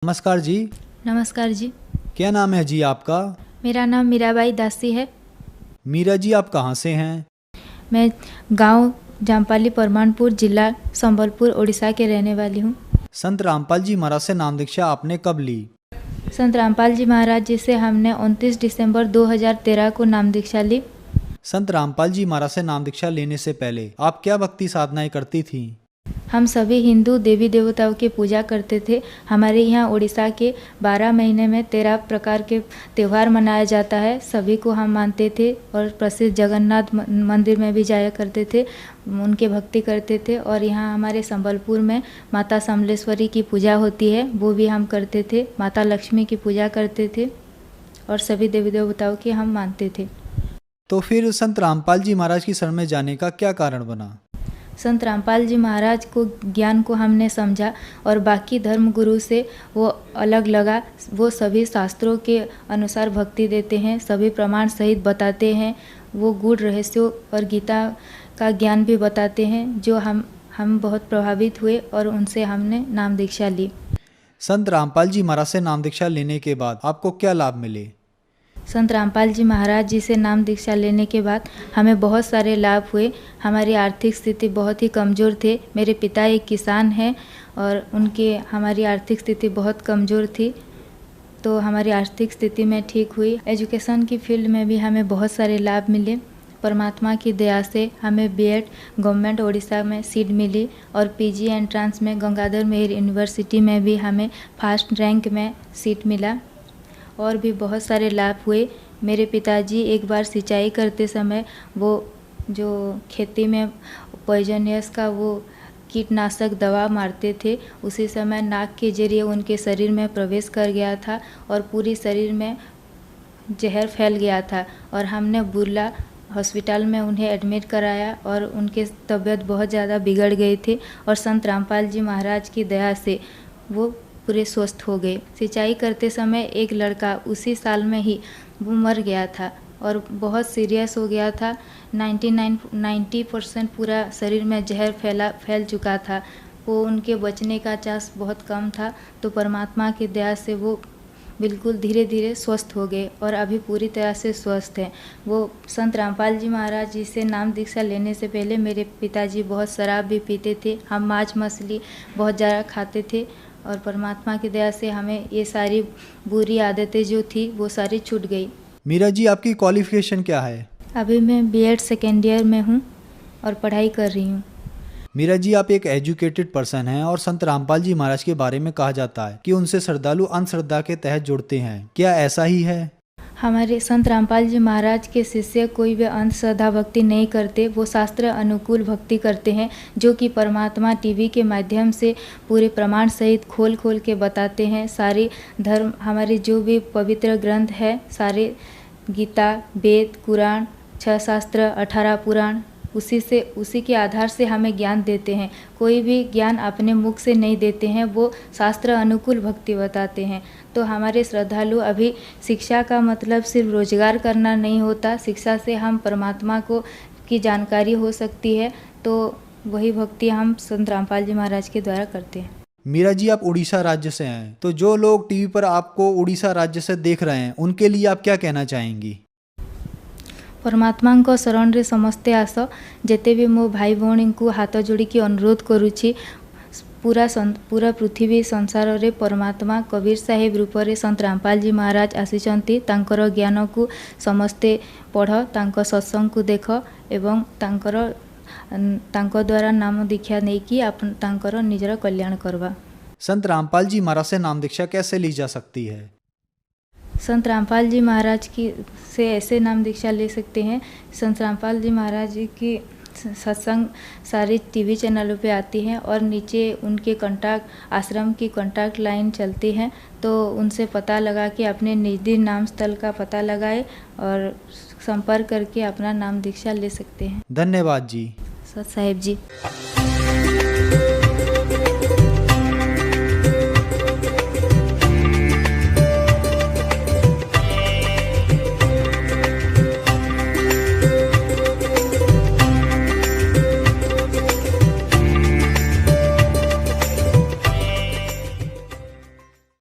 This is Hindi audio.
नमस्कार जी। नमस्कार जी। क्या नाम है जी आपका? मेरा नाम मीराबाई दासी है। मीरा जी, आप कहाँ से हैं? मैं गांव जामपाली परमाणपुर, जिला संबलपुर, उड़ीसा के रहने वाली हूँ। संत रामपाल जी महाराज से नाम दीक्षा आपने कब ली? संत रामपाल जी महाराज जी से हमने 29 दिसंबर 2013 को नाम दीक्षा ली। संत रामपाल जी महाराज से नाम दीक्षा लेने से पहले आप क्या भक्ति साधनाएं करती थीं? हम सभी हिंदू देवी देवताओं की पूजा करते थे। हमारे यहाँ उड़ीसा के 12 महीने में 13 प्रकार के त्यौहार मनाया जाता है। सभी को हम मानते थे और प्रसिद्ध जगन्नाथ मंदिर में भी जाया करते थे, उनके भक्ति करते थे। और यहाँ हमारे संबलपुर में माता समलेश्वरी की पूजा होती है, वो भी हम करते थे। माता लक्ष्मी की पूजा करते थे और सभी देवी देवताओं की हम मानते थे। तो फिर संत रामपाल जी महाराज की शरण में जाने का क्या कारण बना? संत रामपाल जी महाराज को ज्ञान को हमने समझा और बाकी धर्म गुरु से वो अलग लगा। वो सभी शास्त्रों के अनुसार भक्ति देते हैं, सभी प्रमाण सहित बताते हैं। वो गूढ़ रहस्यों और गीता का ज्ञान भी बताते हैं, जो हम बहुत प्रभावित हुए और उनसे हमने नाम दीक्षा ली। संत रामपाल जी महाराज से नाम दीक्षा लेने के बाद आपको क्या लाभ मिले? संत रामपाल जी महाराज जी से नाम दीक्षा लेने के बाद हमें बहुत सारे लाभ हुए। हमारी आर्थिक स्थिति बहुत ही कमज़ोर थे। मेरे पिता एक किसान हैं और हमारी आर्थिक स्थिति बहुत कमज़ोर थी, तो हमारी आर्थिक स्थिति में ठीक हुई। एजुकेशन की फील्ड में भी हमें बहुत सारे लाभ मिले। परमात्मा की दया से हमें बीएड गवर्नमेंट उड़ीसा में सीट मिली और पीजी एंट्रांस में गंगाधर मेहर यूनिवर्सिटी में भी हमें फर्स्ट रैंक में सीट मिला। और भी बहुत सारे लाभ हुए। मेरे पिताजी एक बार सिंचाई करते समय वो जो खेती में पॉइजनियस का वो कीटनाशक दवा मारते थे, उसी समय नाक के जरिए उनके शरीर में प्रवेश कर गया था और पूरी शरीर में जहर फैल गया था और हमने बुर्ला हॉस्पिटल में उन्हें एडमिट कराया और उनके तबीयत बहुत ज़्यादा बिगड़ गई थी और संत रामपाल जी महाराज की दया से वो पूरे स्वस्थ हो गए। सिंचाई करते समय एक लड़का उसी साल में ही वो मर गया था और बहुत सीरियस हो गया था। 90% पूरा शरीर में जहर फैल चुका था। वो उनके बचने का चांस बहुत कम था, तो परमात्मा की दया से वो बिल्कुल धीरे धीरे स्वस्थ हो गए और अभी पूरी तरह से स्वस्थ हैं। वो संत रामपाल जी महाराज जी से नाम दीक्षा लेने से पहले मेरे पिताजी बहुत शराब भी पीते थे। हम मांस मछली बहुत ज़्यादा खाते थे और परमात्मा की दया से हमें ये सारी बुरी आदतें जो थी वो सारी छूट गई। मीरा जी, आपकी क्वालिफिकेशन क्या है? अभी मैं बीएड सेकेंड ईयर में हूँ और पढ़ाई कर रही हूँ। मीरा जी, आप एक एजुकेटेड पर्सन हैं और संत रामपाल जी महाराज के बारे में कहा जाता है कि उनसे श्रद्धालु अंधश्रद्धा के तहत जुड़ते हैं। क्या ऐसा ही है? हमारे संत रामपाल जी महाराज के शिष्य कोई भी अंधश्रद्धा भक्ति नहीं करते। वो शास्त्र अनुकूल भक्ति करते हैं, जो कि परमात्मा टीवी के माध्यम से पूरे प्रमाण सहित खोल खोल के बताते हैं। सारी धर्म हमारे जो भी पवित्र ग्रंथ है, सारे गीता, वेद, कुरान, 6 शास्त्र, 18 पुराण, उसी के आधार से हमें ज्ञान देते हैं। कोई भी ज्ञान अपने मुख से नहीं देते हैं, वो शास्त्र अनुकूल भक्ति बताते हैं। तो हमारे श्रद्धालु अभी शिक्षा का मतलब सिर्फ रोजगार करना नहीं होता, शिक्षा से हम परमात्मा की जानकारी हो सकती है। तो वही भक्ति हम संत रामपाल जी महाराज के द्वारा करते हैं। मीरा जी, आप उड़ीसा राज्य से हैं, तो जो लोग टीवी पर आपको उड़ीसा राज्य से देख रहे हैं उनके लिए आप क्या कहना चाहेंगी? परमात्मा शरण रे समस्ते आस। जेते भी मो भाई भौणी को हाथ जोड़ी अनुरोध करुछि, पूरा पृथ्वी संसार रे परमात्मा कबीर साहेब रूप रे संत रामपाल जी महाराज आसीचंती। तांकर ज्ञान को समस्ते पढ़, तांको सत्संग को देख एवं तांको द्वारा नाम दीक्षा नहीं कि तांकर निजर कल्याण करवा। संत रामपाल जी महाराज से नाम दीक्षा कैसे ली जा सकती है? संत रामपाल जी महाराज की से ऐसे नाम दीक्षा ले सकते हैं। संत रामपाल जी महाराज जी की सत्संग सारी टीवी चैनलों पे आती हैं और नीचे उनके आश्रम की कॉन्टैक्ट लाइन चलती है, तो उनसे पता लगा के अपने निजी नाम स्थल का पता लगाए और संपर्क करके अपना नाम दीक्षा ले सकते हैं। धन्यवाद जी। सत साहेब जी।